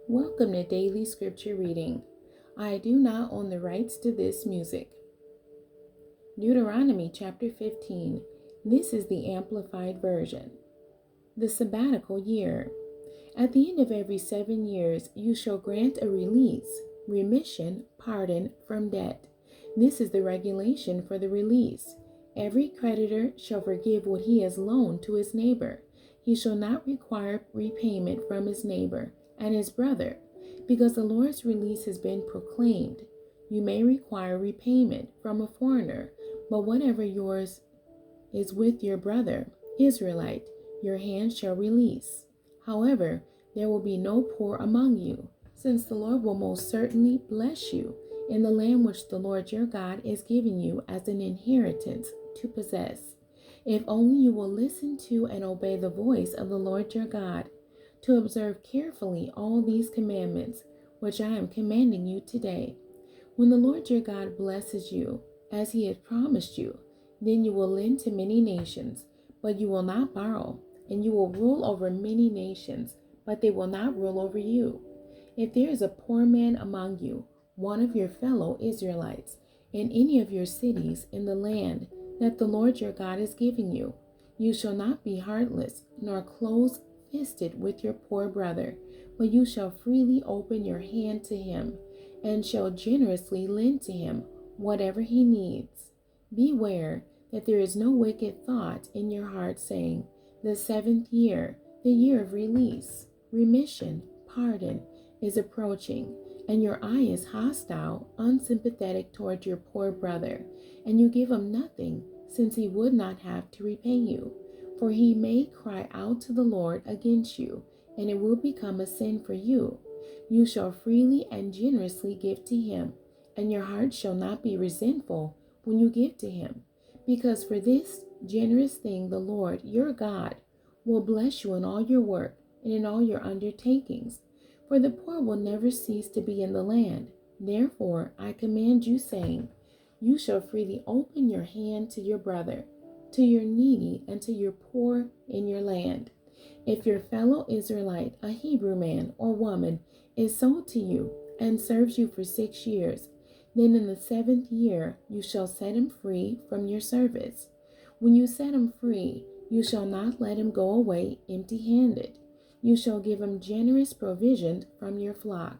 Welcome to Daily Scripture Reading. I do not own the rights to this music. Deuteronomy chapter 15. This is the Amplified Version. The sabbatical year. At the end of every 7 years, you shall grant a release, remission, pardon from debt. This is the regulation for the release. Every creditor shall forgive what he has loaned to his neighbor. He shall not require repayment from his neighbor and his brother, because the Lord's release has been proclaimed. You may require repayment from a foreigner, but whatever yours is with your brother, Israelite, your hand shall release. However, there will be no poor among you, since the Lord will most certainly bless you in the land which the Lord your God is giving you as an inheritance to possess, if only you will listen to and obey the voice of the Lord your God, to observe carefully all these commandments which I am commanding you today. When the Lord your God blesses you, as he has promised you, then you will lend to many nations, but you will not borrow, and you will rule over many nations, but they will not rule over you. If there is a poor man among you, one of your fellow Israelites, in any of your cities in the land that the Lord your God is giving you, you shall not be heartless, nor close-fisted with your poor brother, but you shall freely open your hand to him, and shall generously lend to him whatever he needs. Beware that there is no wicked thought in your heart, saying, the 7th year, the year of release, remission, pardon, is approaching, and your eye is hostile, unsympathetic toward your poor brother, and you give him nothing, since he would not have to repay you. For he may cry out to the Lord against you, and it will become a sin for you. You shall freely and generously give to him, and your heart shall not be resentful when you give to him, because for this generous thing the Lord your God will bless you in all your work and in all your undertakings. For the poor will never cease to be in the land. Therefore I command you, saying, you shall freely open your hand to your brother, to your needy, and to your poor in your land. If your fellow Israelite, a Hebrew man or woman, is sold to you and serves you for 6 years, then in the 7th year you shall set him free from your service. When you set him free, you shall not let him go away empty-handed. You shall give him generous provision from your flock,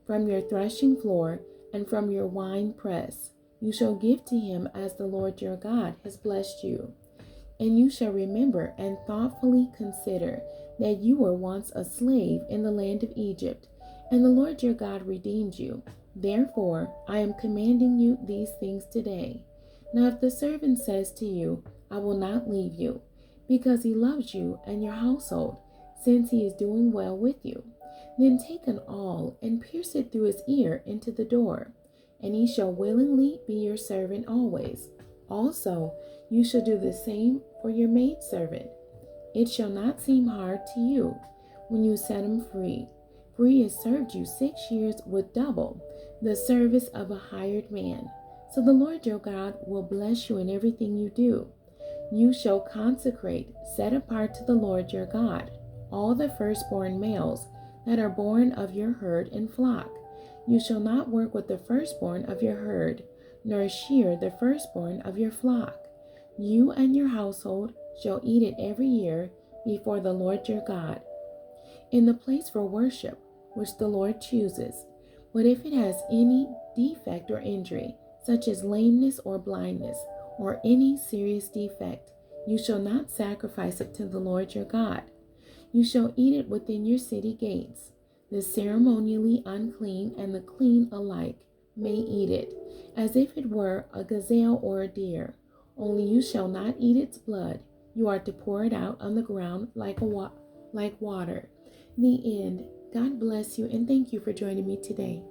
from your threshing floor, and from your wine press. You shall give to him as the Lord your God has blessed you. And you shall remember and thoughtfully consider that you were once a slave in the land of Egypt, and the Lord your God redeemed you. Therefore, I am commanding you these things today. Now if the servant says to you, I will not leave you, because he loves you and your household, since he is doing well with you, then take an awl and pierce it through his ear into the door, and he shall willingly be your servant always. Also, you shall do the same for your maidservant. It shall not seem hard to you when you set him free, for he has served you 6 years with double the service of a hired man. So the Lord your God will bless you in everything you do. You shall consecrate, set apart to the Lord your God, all the firstborn males that are born of your herd and flock. You shall not work with the firstborn of your herd, nor shear the firstborn of your flock. You and your household shall eat it every year before the Lord your God, in the place for worship which the Lord chooses. But if it has any defect or injury, such as lameness or blindness, or any serious defect, you shall not sacrifice it to the Lord your God. You shall eat it within your city gates. The ceremonially unclean and the clean alike may eat it, as if it were a gazelle or a deer. Only you shall not eat its blood. You are to pour it out on the ground like water. The end. God bless you, and thank you for joining me today.